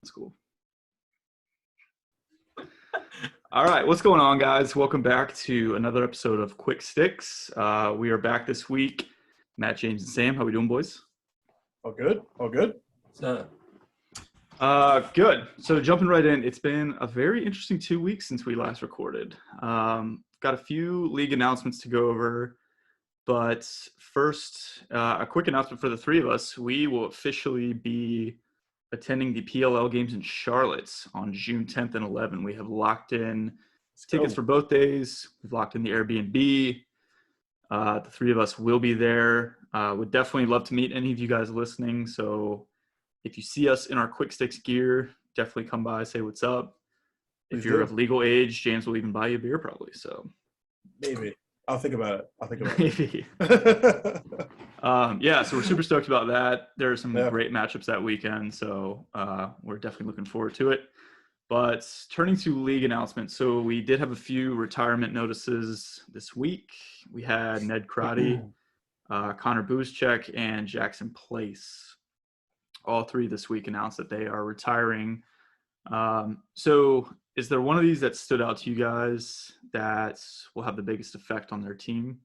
That's cool. All right, what's going on, guys? Welcome back to another episode of Quick Sticks. We are back this week. Matt, James, and Sam, how we doing, boys? All good. All good. Good. So jumping right in, it's been a very interesting 2 weeks since we last recorded. Got a few league announcements to go over, but first, a quick announcement for the three of us. We will officially be attending the PLL games in Charlotte on June 10th and 11th. We have locked in tickets for both days. We've locked in the Airbnb. The three of us will be there. Would definitely love to meet any of you guys listening. So if you see us in our Quick Sticks gear, definitely come by, say what's up. If you're of legal age, James will even buy you a beer probably. So maybe. I'll think about it. Maybe. So we're super stoked about that. There are some great matchups that weekend, so we're definitely looking forward to it. But turning to league announcements, so we did have a few retirement notices this week. We had Ned Crotty, Connor Booschek, and Jackson Place. All three this week announced that they are retiring. So is there one of these that stood out to you guys that will have the biggest effect on their team?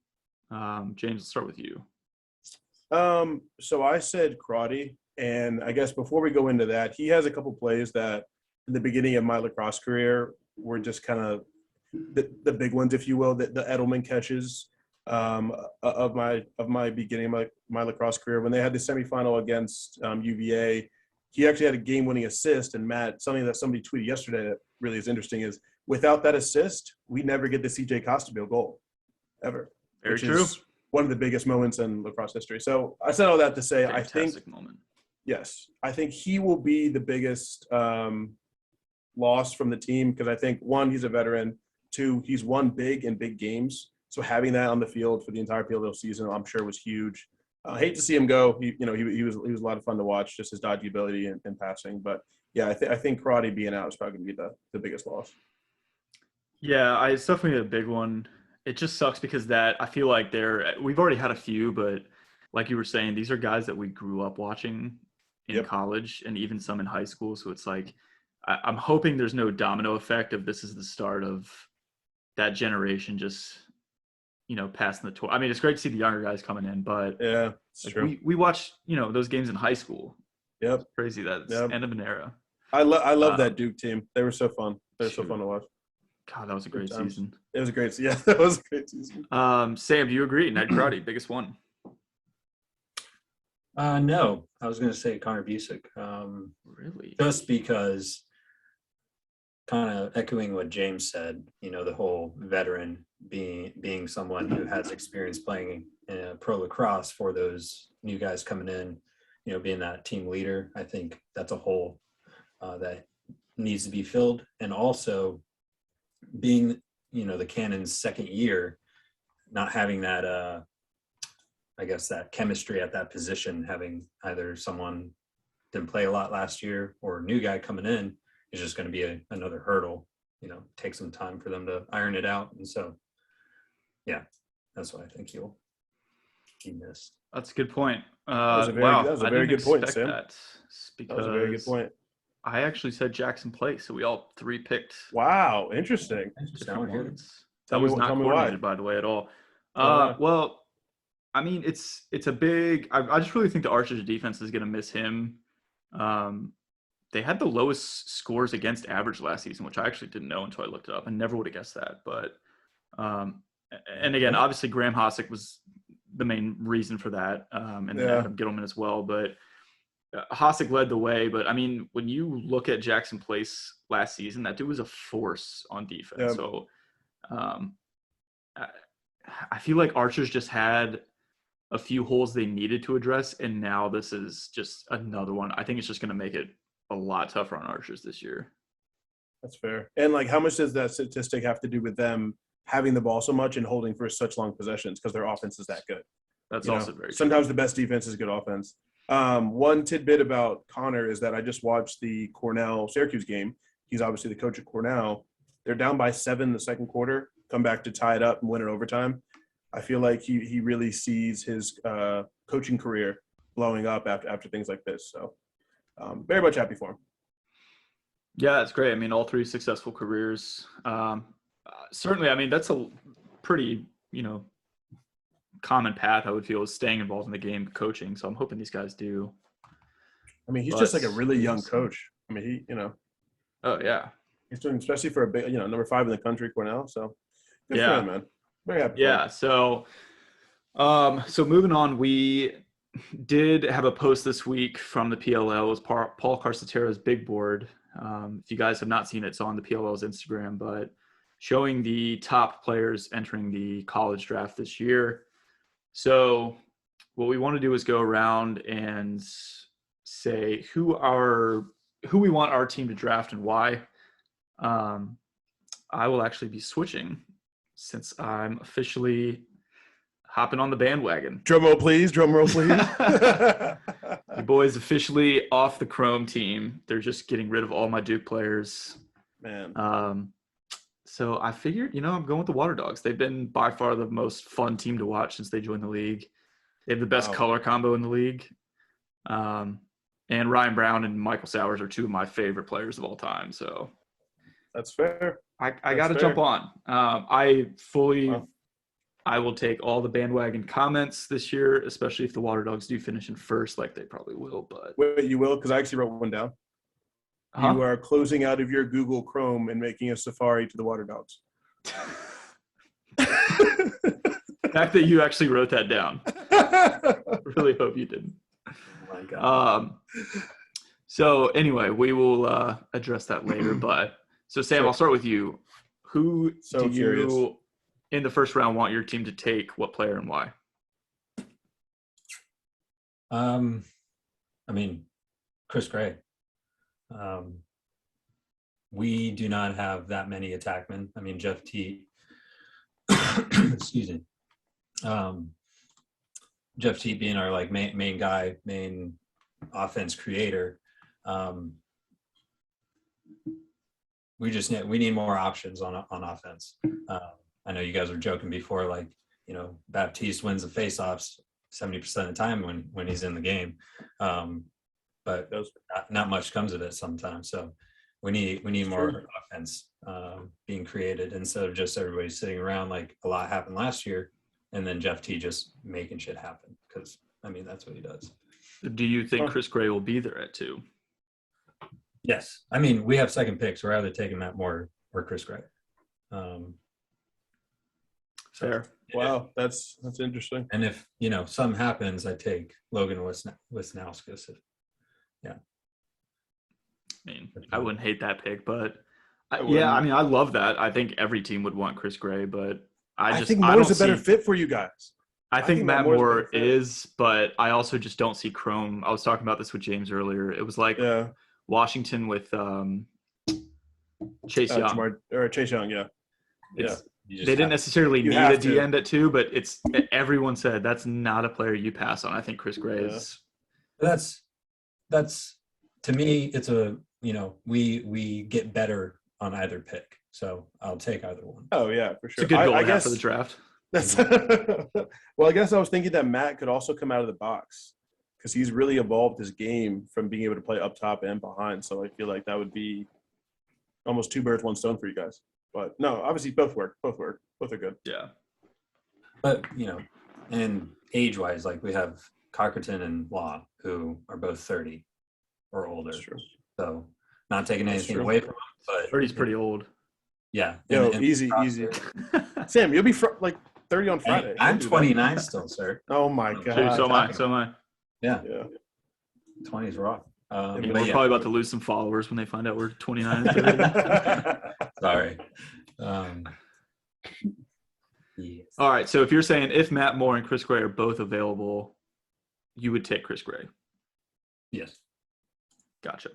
James, let's start with you. So I said Crotty, and I guess before we go into that, he has a couple plays that in the beginning of my lacrosse career were just kind of the big ones, if you will, the Edelman catches of my beginning of my lacrosse career. When they had the semifinal against UVA, he actually had a game-winning assist. And Matt, something that somebody tweeted yesterday that really is interesting is without that assist, we never get the CJ Costabile goal ever. Very true. One of the biggest moments in lacrosse history. So I said all that to say, Fantastic moment. Yes, I think he will be the biggest loss from the team because I think, one, he's a veteran. Two, he's won big in big games. So having that on the field for the entire PLL season, I'm sure was huge. I hate to see him go. He was a lot of fun to watch, just his dodgy ability and passing. But yeah, I think Crotty being out is probably going to be the biggest loss. Yeah, it's definitely a big one. It just sucks because I feel like we've already had a few, but like you were saying, these are guys that we grew up watching in college and even some in high school. So it's like, I'm hoping there's no domino effect of this is the start of that generation just, passing the torch. I mean, it's great to see the younger guys coming in, but yeah, it's true. We watched, those games in high school. Yep. It's crazy that it's end of an era. I love that Duke team. They were so fun. They were so fun to watch. God, that was a great season. It was a great season. Yeah, that was a great season. Sam, do you agree? Ned Crotty, biggest one. No, I was going to say Connor Busick. Really? Just because, kind of echoing what James said, the whole veteran being someone who has experience playing pro lacrosse for those new guys coming in, being that team leader. I think that's a hole that needs to be filled. And also being, the Cannon's second year, not having that, I guess that chemistry at that position, having either someone didn't play a lot last year or a new guy coming in is just going to be another hurdle. Take some time for them to iron it out. And so, yeah, that's why I think he'll be missed. That's a good point. That was a very good point, Sam. That was a very good point. I actually said Jackson Place, so we all three picked. Wow, interesting. Different ones. That was not coordinated, by the way, at all. Well, I mean, it's a big. I just really think the Archers defense is going to miss him. They had the lowest scores against average last season, which I actually didn't know until I looked it up. I never would have guessed that. But, and again, obviously Graham Hossack was the main reason for that, and then Adam Gittleman as well. But Hossack led the way. But, I mean, when you look at Jackson Place last season, that dude was a force on defense. Yeah. So I feel like Archers just had a few holes they needed to address, and now this is just another one. I think it's just going to make it a lot tougher on Archers this year. That's fair. And how much does that statistic have to do with them having the ball so much and holding for such long possessions because their offense is that good? That's also very true. Sometimes the best defense is good offense. One tidbit about Connor is that I just watched the Cornell-Syracuse game. He's obviously the coach at Cornell. They're down by 7 in the second quarter, come back to tie it up and win it overtime. I feel like he really sees his coaching career blowing up after things like this. So very much happy for him. Yeah, that's great. I mean, all three successful careers. Certainly, I mean, that's a pretty, common path, I would feel, is staying involved in the game, coaching. So I'm hoping these guys do. I mean, he's just But like a really young coach. I mean, oh yeah, he's doing, especially for a big, number 5 in the country, Cornell. So good for yeah, him, man. Very happy. yeah. So, so moving on, we did have a post this week from the PLL. It was Paul Carcaterra's big board. If you guys have not seen it, it's on the PLL's Instagram, but showing the top players entering the college draft this year. So what we want to do is go around and say who we want our team to draft and why. I will actually be switching since I'm officially hopping on the bandwagon. Drum roll, please. Drum roll, please. The boys officially off the Chrome team. They're just getting rid of all my Duke players. Man. So I figured, I'm going with the Water Dogs. They've been by far the most fun team to watch since they joined the league. They have the best color combo in the league. And Ryan Brown and Michael Sowers are two of my favorite players of all time. So that's fair. I got to jump on. I will take all the bandwagon comments this year, especially if the Water Dogs do finish in first, like they probably will. But wait, you will? Because I actually wrote one down. You are closing out of your Google Chrome and making a Safari to the Water Dogs. The fact that you actually wrote that down. Really hope you didn't. Oh my God. So anyway, we will address that later. But so Sam, I'll start with you. Who do you in the first round want your team to take? What player and why? I mean, Chris Gray. We do not have that many attackmen. I mean, Jeff Teat, excuse me. Jeff Teat being our main guy, main offense creator. We need more options on offense. I know you guys were joking before, Baptiste wins the faceoffs 70% of the time when he's in the game. But not much comes of it sometimes. So we need more offense being created instead of just everybody sitting around like a lot happened last year, and then Jeff T just making shit happen, because I mean that's what he does. Do you think Chris Gray will be there at 2? Yes, I mean we have second picks. We're either taking Matt Moore or Chris Gray. Fair. Wow, that's interesting. And if something happens, I take Logan Wisnauskas. Yeah. I mean, I wouldn't hate that pick, but I love that. I think every team would want Chris Gray, but I think Moore's a better fit for you guys. I think Matt Moore is, but I also just don't see Chrome. I was talking about this with James earlier. It was like Washington with Chase Young. Chase Young, yeah. They didn't necessarily need a D end at 2, but everyone said that's not a player you pass on. I think Chris Gray is. That's to me, it's we get better on either pick. So I'll take either one. Oh yeah, for sure. It's a good goal I guess for the draft. Well, I guess I was thinking that Matt could also come out of the box because he's really evolved his game from being able to play up top and behind. So I feel like that would be almost 2 birds, 1 stone for you guys. But no, obviously both work. Both are good. Yeah. But and age-wise, we have Carcaterra and Law, who are both 30 or older. That's true. So not taking anything away from them, but 30's pretty old. Yeah. Easy. Sam, you'll be 30 on Friday. I'm 29 still, sir. Oh my God. Dude, so am I. Yeah. 20 is rough. We're probably about to lose some followers when they find out we're 29 and 30. Sorry. Yes. All right. So if you're saying if Matt Moore and Chris Gray are both available, you would take Chris Gray. Yes. Gotcha.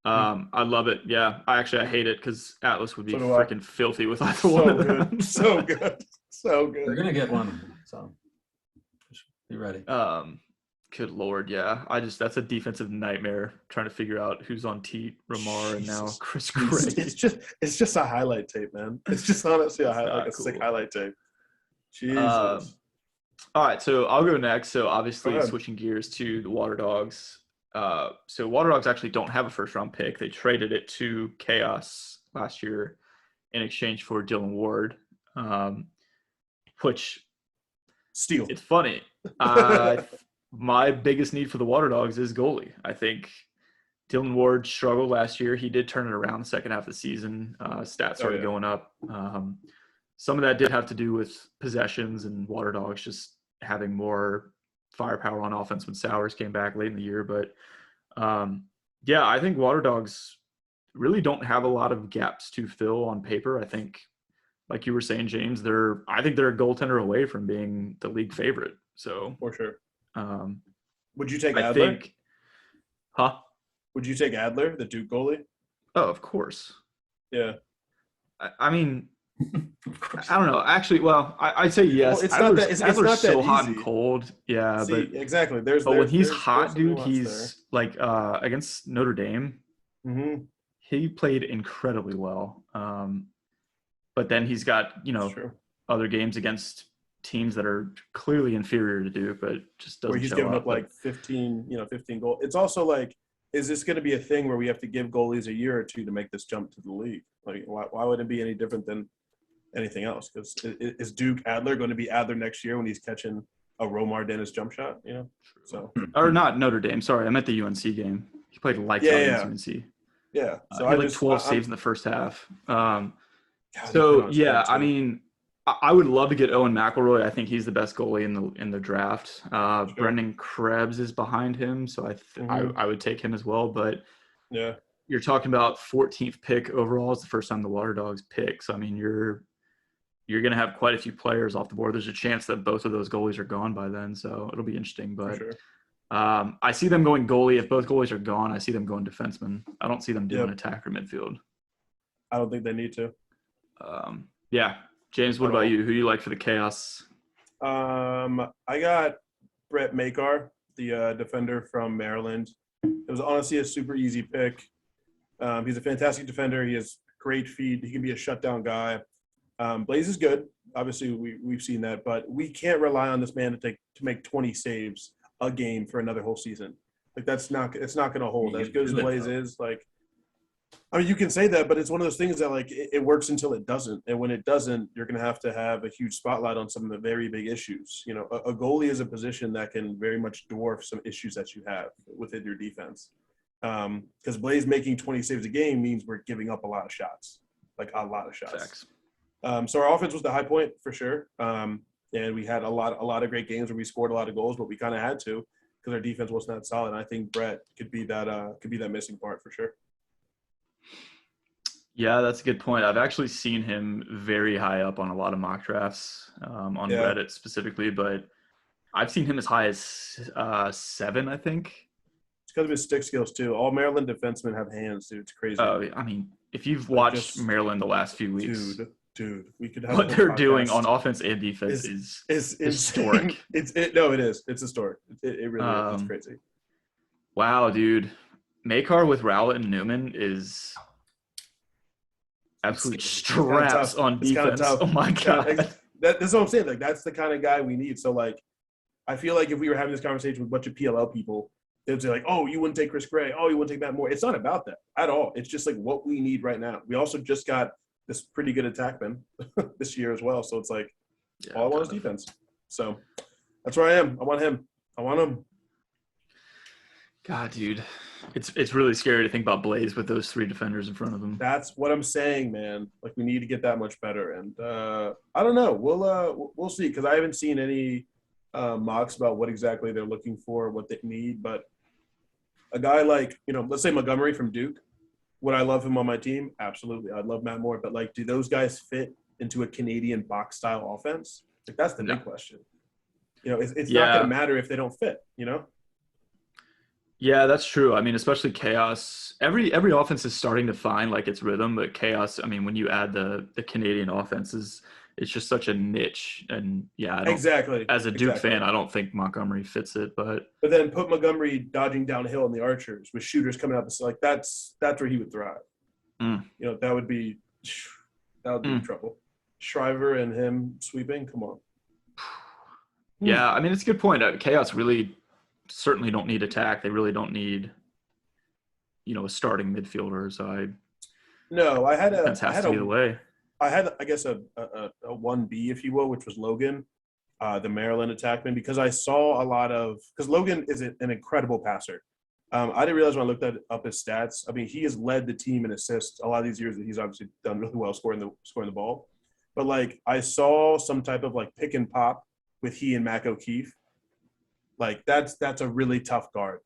I love it. Yeah. I hate it because Atlas would be freaking filthy with either one of them. So good. We're going to get one. So just be ready. Good Lord. Yeah. That's a defensive nightmare trying to figure out who's on Teat, Ramar, and now Chris Gray. It's just a highlight tape, man. It's just honestly a sick highlight tape. Jesus. All right. So I'll go next. So obviously switching gears to the Water Dogs. So Water Dogs actually don't have a first round pick. They traded it to Chaos last year in exchange for Dylan Ward, which Steal. it's funny. My biggest need for the Water Dogs is goalie. I think Dylan Ward struggled last year. He did turn it around the second half of the season. Stats started going up. Some of that did have to do with possessions and Water Dogs just having more firepower on offense when Sowers came back late in the year. But yeah, I think Water Dogs really don't have a lot of gaps to fill on paper. I think, like you were saying, James, I think they're a goaltender away from being the league favorite. So for sure. Would you take I Adler? think, Would you take Adler, the Duke goalie? Oh, of course. Yeah. I mean, I don't know. Actually, well, I'd say yes. Well, it's Adler's, not that, it's Adler's not that so hot and easy. cold. Yeah, See, exactly. There's when he's there's hot, some dude, nuance he's like against Notre Dame. there. Mm-hmm. He played incredibly well. But then he's got, other games against teams that are clearly inferior to Duke, but just doesn't where he's show giving up. up like 15 goals. It's also like, is this going to be a thing where we have to give goalies a year or two to make this jump to the league? Like, why would it be any different than anything else? Because is Duke Adler going to be Adler next year when he's catching a Romar Dennis jump shot? So or not Notre Dame. Sorry, I meant the UNC game. He played lights out against UNC. Yeah. So he had like 12 saves in the first half. I mean, I would love to get Owen McElroy. I think he's the best goalie in the draft. Sure. Brendan Krebs is behind him, so I would take him as well. But yeah, you're talking about 14th pick overall. It's the first time the Water Dogs pick. So I mean, you're going to have quite a few players off the board. There's a chance that both of those goalies are gone by then, so it'll be interesting. But sure. I see them going goalie. If both goalies are gone, I see them going defenseman. I don't see them doing attack or midfield. I don't think they need to. Yeah. James, what about you? Who do you like for the Chaos? I got Brett Makar, the defender from Maryland. It was honestly a super easy pick. He's a fantastic defender. He has great feet. He can be a shutdown guy. Blaze is good. Obviously, we've seen that, but we can't rely on this man to make 20 saves a game for another whole season. Like it's not going to hold. As good as Blaze is, like, I mean, you can say that, but it's one of those things that like it works until it doesn't, and when it doesn't, you're going to have a huge spotlight on some of the very big issues. A goalie is a position that can very much dwarf some issues that you have within your defense. Because Blaze making 20 saves a game means we're giving up a lot of shots, like a lot of shots. Facts. So our offense was the high point for sure, and we had a lot of great games where we scored a lot of goals, but we kind of had to because our defense wasn't that solid. And I think Brett could be that missing part for sure. Yeah, that's a good point. I've actually seen him very high up on a lot of mock drafts on Reddit specifically, but I've seen him as high as 7, I think. It's because of his stick skills too. All Maryland defensemen have hands, dude. It's crazy. I mean, if you've watched Maryland the last few weeks, dude, we could have what they're doing on offense and defense is historic. It is. It's historic. It really is. It's crazy. Wow, dude. Makar with Rowlett and Newman is absolute straps on defense. Oh my god, that's what I'm saying. Like that's the kind of guy we need. So like, I feel like if we were having this conversation with a bunch of PLL people, they'd say like, "Oh, you wouldn't take Chris Gray. Oh, you wouldn't take Matt Moore." It's not about that at all. It's just like what we need right now. We also just got this pretty good attackman this year as well. So it's like all I want is defense. So that's where I am. I want him. I want him. God, dude, it's really scary to think about Blaze with those 3 defenders in front of him. That's what I'm saying, man. Like we need to get that much better, and I don't know. We'll see because I haven't seen any mocks about what exactly they're looking for, what they need. But a guy like let's say Montgomery from Duke, would I love him on my team? Absolutely, I'd love Matt Moore. But like, do those guys fit into a Canadian box style offense? Like that's the big question. It's not going to matter if they don't fit. Yeah, that's true. I mean, especially Chaos. Every offense is starting to find like its rhythm, but Chaos. I mean, when you add the Canadian offenses, it's just such a niche. And exactly. As a Duke fan, I don't think Montgomery fits it. But then put Montgomery dodging downhill in the Archers with shooters coming up. Like that's where he would thrive. That would be trouble. Shriver and him sweeping. Come on. Yeah, I mean, it's a good point. Chaos really certainly don't need attack. They really don't need, a starting midfielder. So No, defense has to be the way. I had, I guess, a 1B, if you will, which was Logan, the Maryland attackman, because I saw a lot of – because Logan is an incredible passer. I didn't realize when I looked up his stats. I mean, he has led the team in assists a lot of these years that he's obviously done really well scoring the ball. But, like, I saw some type of, like, pick and pop with he and Mac O'Keefe. Like, that's a really tough guard.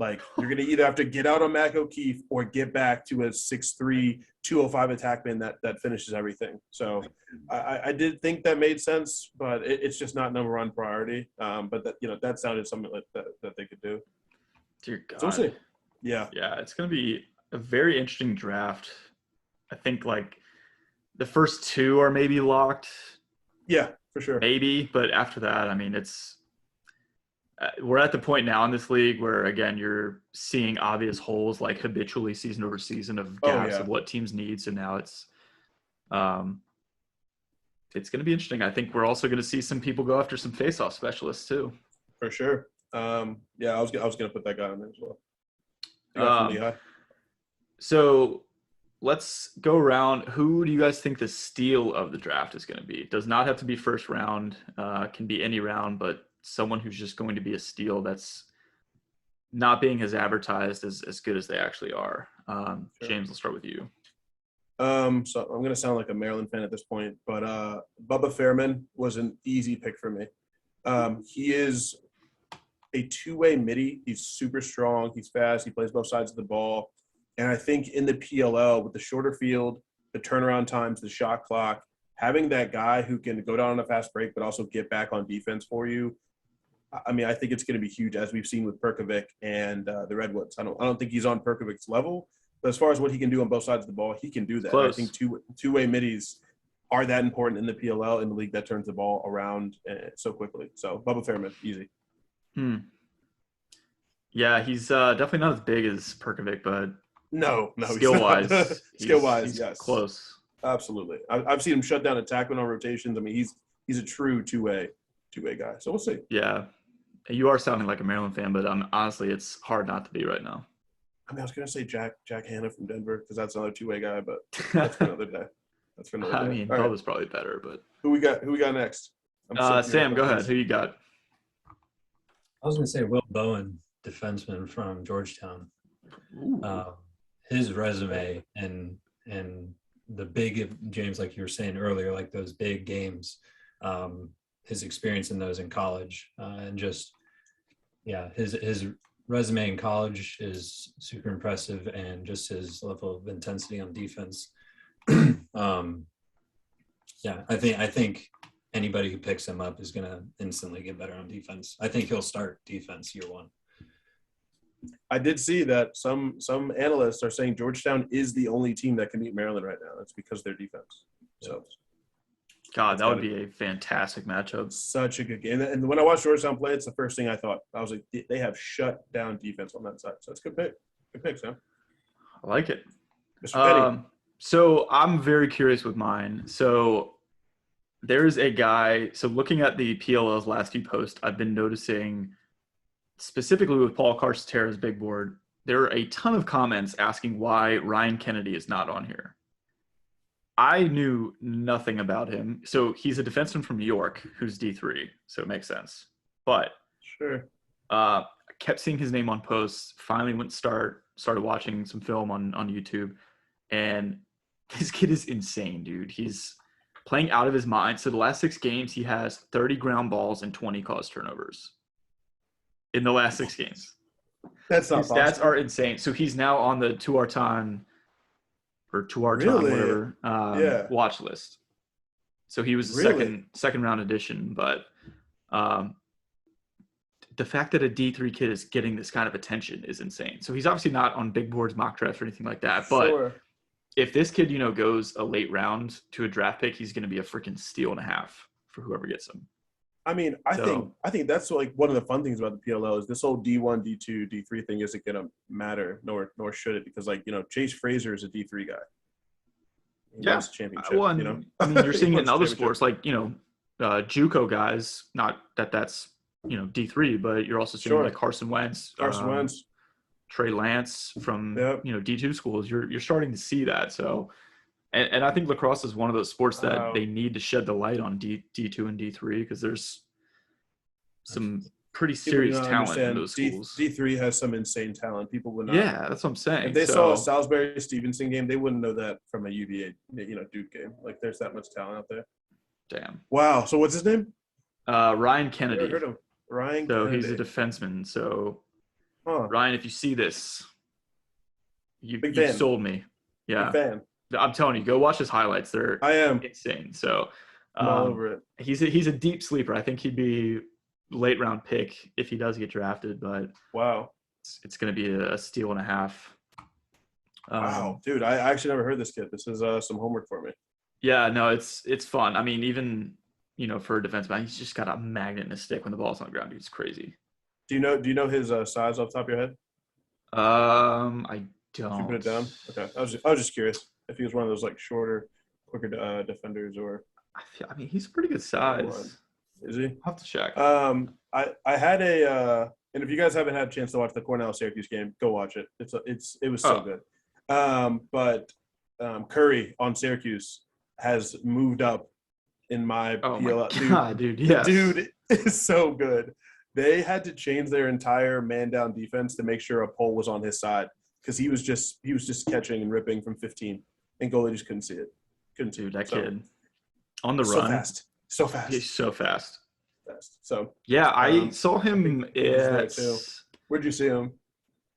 Like, you're going to either have to get out on Mac O'Keefe or get back to a 6'3", 205 attackman that finishes everything. So I did think that made sense, but it's just not number one priority. But that sounded something like that they could do. Dear God. So we'll see. Yeah. Yeah, it's going to be a very interesting draft. I think, like, the first two are maybe locked. Yeah, for sure. Maybe, but after that, I mean, we're at the point now in this league where, again, you're seeing obvious holes, like habitually season over season of gaps of what teams need. So now it's going to be interesting. I think we're also going to see some people go after some face-off specialists too. For sure. Yeah, I was going to put that guy on there as well. So let's go around. Who do you guys think the steal of the draft is going to be? It does not have to be first round. Can be any round, but someone who's just going to be a steal that's not being as advertised as good as they actually are. Sure. James, let's start with you. So I'm going to sound like a Maryland fan at this point, but Bubba Fairman was an easy pick for me. He is a two-way midi. He's super strong. He's fast. He plays both sides of the ball. And I think in the PLL, with the shorter field, the turnaround times, the shot clock, having that guy who can go down on a fast break but also get back on defense for you, I mean, I think it's going to be huge, as we've seen with Perkovic and the Redwoods. I don't think he's on Perkovic's level, but as far as what he can do on both sides of the ball, he can do that. I think two-way middies are that important in the PLL, in the league that turns the ball around so quickly. So Bubba Fairman, easy. Yeah, he's definitely not as big as Perkovic, but no, skill-wise, he's yes, close. Absolutely. I've seen him shut down attackmen on rotations. I mean, he's a true two-way guy. So we'll see. Yeah. You are sounding like a Maryland fan, but honestly, it's hard not to be right now. I mean, I was going to say Jack Hanna from Denver, because that's another two-way guy, but that's for another day. I mean, Bubba's probably better, but who we got next? Sam, go ahead. Who you got? I was going to say Will Bowen, defenseman from Georgetown. His resume and the big, James, like you were saying earlier, like those big games, his experience in those in college, and just, yeah, his resume in college is super impressive, and just his level of intensity on defense. Yeah, I think anybody who picks him up is going to instantly get better on defense. I think he'll start defense year one. I did see that some analysts are saying Georgetown is the only team that can beat Maryland right now. That's because of their defense. So, God, that would be a fantastic matchup. Such a good game. And when I watched Georgetown play, it's the first thing I thought. I was like, they have shut down defense on that side. So it's a good pick. Good pick, Sam. I like it. Mr. Petty. So I'm very curious with mine. So there's a guy. So looking at the PLL's last few posts, I've been noticing, specifically with Paul Carcaterra's big board, there are a ton of comments asking why Ryan Kennedy is not on here. I knew nothing about him. So he's a defenseman from New York who's D3, so it makes sense. But sure, I kept seeing his name on posts. Finally started watching some film on YouTube, and this kid is insane, dude. He's playing out of his mind. So the last 6 games, he has 30 ground balls and 20 caused turnovers in the last 6 games. That's not His stats are insane. So he's now on the To Our Time whatever watch list. So he was a second round addition, but the fact that a D3 kid is getting this kind of attention is insane. So he's obviously not on big boards, mock drafts, or anything like that. But if this kid, goes a late round to a draft pick, he's going to be a freaking steal and a half for whoever gets him. I mean, I think that's like one of the fun things about the PLL is this whole D1, D2, D3 thing isn't going to matter, nor should it, because Chase Fraser is a D3 guy. He wins championship. Well, I mean, you're seeing it in other sports, like JUCO guys. Not that that's D3, but you're also seeing Sure. like Carson Wentz, Wentz. Trey Lance from Yep. D2 schools. You're starting to see that. So, and I think lacrosse is one of those sports that they need to shed the light on D2 and D3 because there's some pretty People do serious not talent in understand those schools. D3 has some insane talent. People would not. Yeah, that's what I'm saying. If they saw a Salisbury Stevenson game, they wouldn't know that from a UVA, Duke game. Like, there's that much talent out there. Damn. Wow. So what's his name? Ryan Kennedy. Never heard of him. Ryan So Kennedy. he's a defenseman. So Huh. Ryan, if you see this, you fan. sold me. Yeah. Big fan. I'm telling you, go watch his highlights. They're I am. insane. So I'm all over it. He's a deep sleeper. I think he'd be late round pick if he does get drafted, but Wow. it's going to be a steal and a half. Wow, dude, I actually never heard this kid. This is some homework for me. Yeah, no, it's fun. I mean, even for a defenseman, he's just got a magnet in his stick when the ball's on the ground. Dude, it's crazy. Do you know his size off the top of your head? I don't. If you put it down. Okay, I was just curious if he was one of those like shorter, quicker defenders or. I mean, he's a pretty good size. Is he? I'll have to check. I had a and if you guys haven't had a chance to watch the Cornell Syracuse game, go watch it. It was so good. But Curry on Syracuse has moved up in my PLL. My God, dude, yes. Dude is so good. They had to change their entire man-down defense to make sure a pole was on his side because he was just catching and ripping from 15, and goalie just couldn't see it. Dude, that kid on the run, so fast. He's so fast. So yeah, I saw him at. Where'd you see him?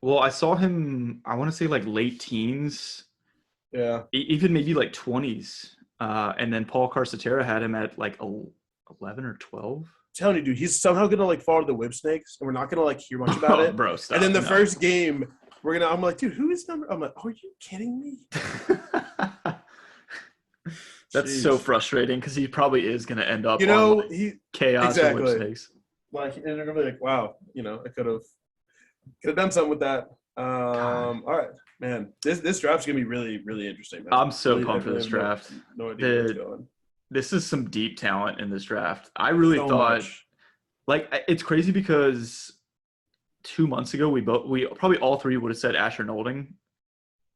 Well, I saw him. I want to say like late teens. Yeah. Even maybe like 20s. And then Paul Carcaterra had him at like 11 or 12. I'm telling you, dude, he's somehow gonna like fall to the whip snakes, and we're not gonna like hear much about it. Bro, stop. And then the first game, I'm like, dude, who is number? I'm like, are you kidding me? That's so frustrating because he probably is gonna end up chaos or whip snakes. Like, and they're gonna be like, wow, I could have done something with that. All right, man, this draft's gonna be really, really interesting, man. I'm so pumped for this draft. No idea where it's going. This is some deep talent in this draft. I really thought, it's crazy because 2 months ago we probably all three would have said Asher Nolding,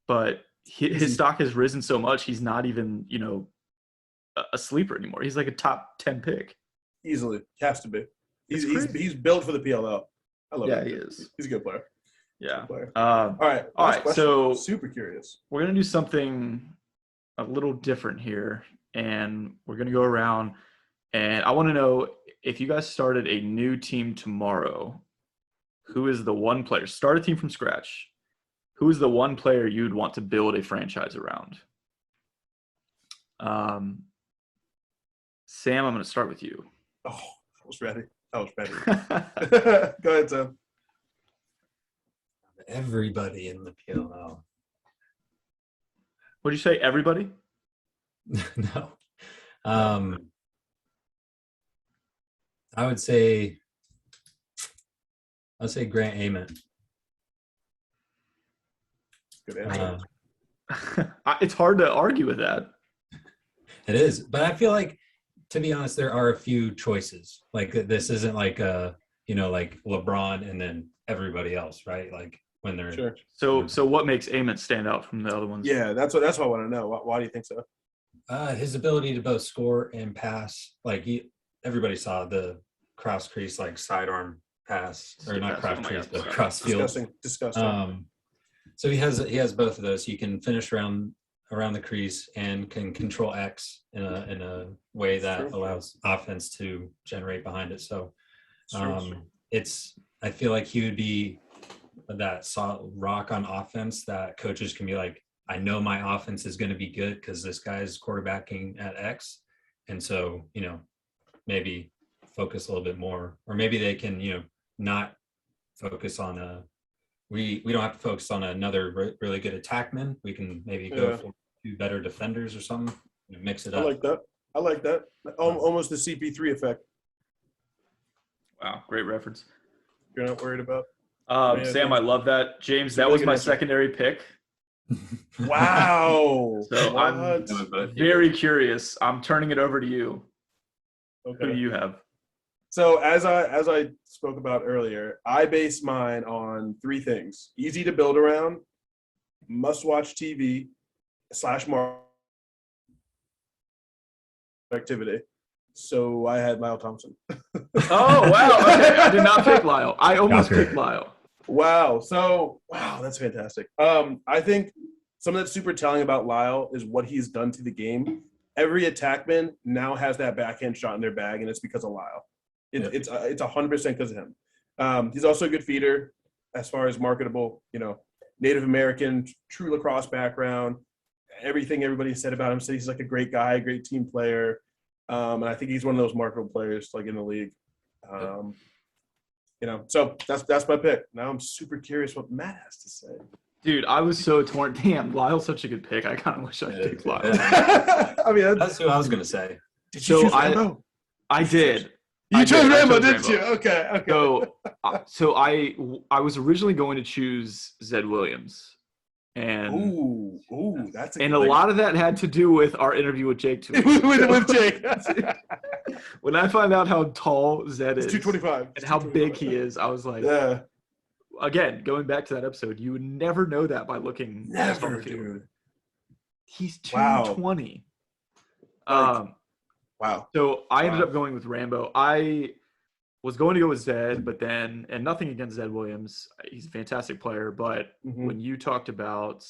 but his stock has risen so much he's not even a sleeper anymore. He's like a top 10 pick. Easily, he has to be. He's built for the PLL. I love it. Yeah, he is. He's a good player. Yeah. All right. So super curious. We're gonna do something a little different here, and we're gonna go around. And I want to know if you guys started a new team tomorrow, who is the one player? Start a team from scratch. Who is the one player you'd want to build a franchise around? Sam, I'm going to start with you. Oh, I was ready. Go ahead, Sam. Everybody in the PLL. What did you say? Everybody? No. I would say Grant Ament. Good answer. It's hard to argue with that. It is, but I feel like, to be honest, there are a few choices. Like, this isn't like like LeBron and then everybody else, right? Like when they're sure. So what makes Ament stand out from the other ones? Yeah, that's what I want to know. Why do you think so? His ability to both score and pass. Like everybody saw the cross crease, like sidearm pass, or not cross crease, but cross field. Disgusting. So he has both of those. He can finish around the crease and can control X in a way that allows offense to generate behind it. So I feel like he would be that solid rock on offense that coaches can be like, I know my offense is going to be good because this guy's quarterbacking at X. And so, maybe focus a little bit more, or maybe they can, not focus on we don't have to focus on another really good attackman. We can maybe go for two better defenders or something, mix it up. I like that. Almost the CP3 effect. Wow, great reference. You're not worried about? Sam, I love that. James, that was my secondary pick. Wow. So I'm very curious. I'm turning it over to you. Okay. Who do you have? So as I spoke about earlier, I base mine on 3 things: easy to build around, must-watch TV / market activity. So I had Lyle Thompson. Oh, wow. Okay. I did not pick Lyle. I almost Shocker. picked Lyle. Wow. So that's fantastic. I think something that's super telling about Lyle is what he's done to the game. Every attackman now has that backhand shot in their bag, and it's because of Lyle. It's 100% because of him. He's also a good feeder as far as marketable, Native American, true lacrosse background. Everything everybody said about him, said he's like a great guy, great team player. And I think he's one of those marketable players like in the league. So that's my pick. Now I'm super curious what Matt has to say. Dude, I was so torn. Damn, Lyle's such a good pick. I kind of wish I picked Lyle. I mean, That's who I was gonna say. did you choose Rambo? I did. You chose Rambo, I chose didn't you? Rambo. Okay. So I was originally going to choose Zed Williams, and Ooh, that's a lot of that had to do with our interview with Jake 2 weeks ago. with Jake. When I find out how tall Zed is It's 225 and how big he is, I was like, Yeah, again, going back to that episode, you would never know that by looking just on the field. dude. He's Wow. 220. Wow. So I ended Wow. up going with Rambo. I was going to go with Zed, but then, and nothing against Zed Williams, he's a fantastic player. But Mhm. when you talked about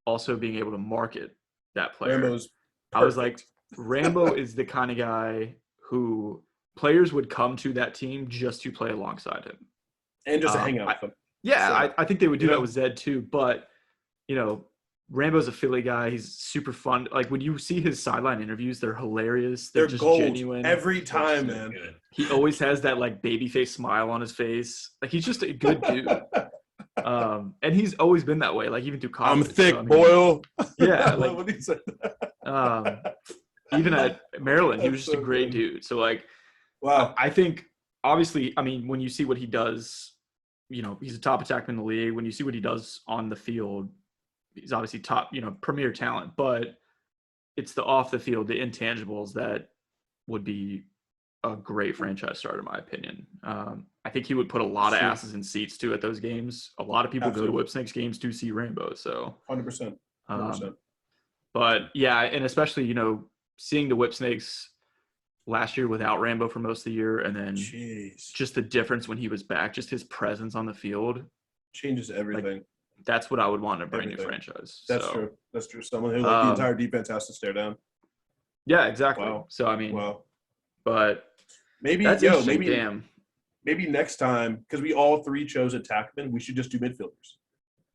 also being able to market that player, Rambo's I was like, perfect. Rambo is the kind of guy who players would come to that team just to play alongside him. And just to hang out with them. Yeah, So, I think they would do you know- that with Zed too. But, Rambo's a Philly guy. He's super fun. Like when you see his sideline interviews, they're hilarious. They're just gold genuine. every time, man. Good. He always has that like baby face smile on his face. Like he's just a good dude. And he's always been that way. Like even through college. I'm thick, So, I mean, Boyle. Yeah, I love like when he said that. even at Maryland, he was That's just a so great good. dude. So like, Wow. I think obviously, I mean, when you see what he does, he's a top attackman in the league. When you see what he does on the field, he's obviously top, premier talent. But it's the off the field, the intangibles that would be a great franchise starter, in my opinion. I think he would put a lot of Sure. asses in seats too at those games. A lot of people go to Absolutely. Whipsnakes games to see Rainbow. So 100%. 100%. but yeah, and especially, seeing the Whipsnakes last year without Rambo for most of the year, and then Jeez. just the difference when he was back, just his presence on the field, Changes everything. that's what I would want in a brand new Everything. franchise. That's So, true. That's true. Someone who the entire defense has to stare down. Yeah, exactly. Wow. So I mean, Wow. but Maybe that's interesting. maybe Damn. maybe next time, because we all 3 chose attackmen, we should just do midfielders.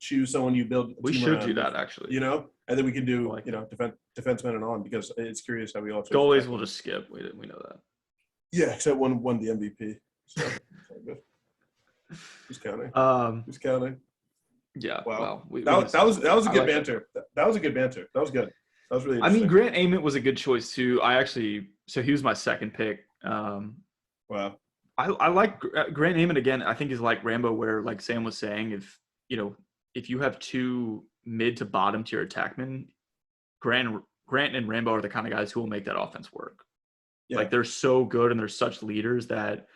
Choose someone you build. A We team should around, do that actually. and then we can do I like defensemen and on, because it's curious how we all chose Goalies attackmen. will just skip. We know that. Yeah, except one won the MVP. So it's all good. Who's counting? Who's counting? Yeah. Wow. Well, That was a I good like banter. That was a good banter. That was good. That was really I interesting. mean, Grant Ament was a good choice too. So he was my second pick. Wow. I like Grant Ament again. I think is like Rambo, where like Sam was saying, if you have 2 mid to bottom tier attackmen, Grant and Rambo are the kind of guys who will make that offense work. Yeah. Like they're so good and they're such leaders that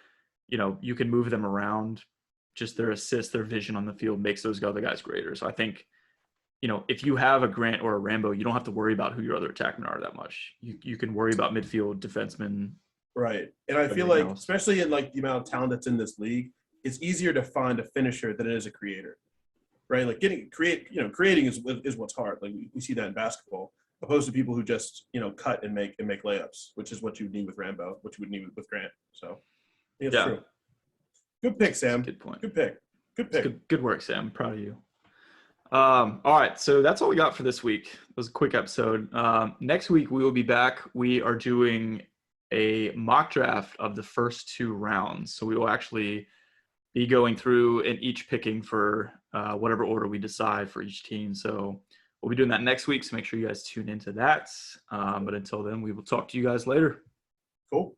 you can move them around. Just their assists, their vision on the field makes those other guys greater. So I think if you have a Grant or a Rambo, you don't have to worry about who your other attackmen are that much. You can worry about midfield, defensemen. Right. And I feel Everything like, else. especially in like the amount of talent that's in this league, it's easier to find a finisher than it is a creator. Right? Like creating is what's hard. Like we see that in basketball, opposed to people who just, cut and make layups, which is what you need with Rambo, which you would need with Grant. So it's true. Good pick, Sam. Good point. Good pick. Good pick. Good work, Sam. I'm proud of you. All right, so that's all we got for this week. It was a quick episode. Next week we will be back. We are doing a mock draft of the first 2 rounds. So we will actually be going through and each picking for whatever order we decide for each team. So we'll be doing that next week. So make sure you guys tune into that. But until then, we will talk to you guys later. Cool.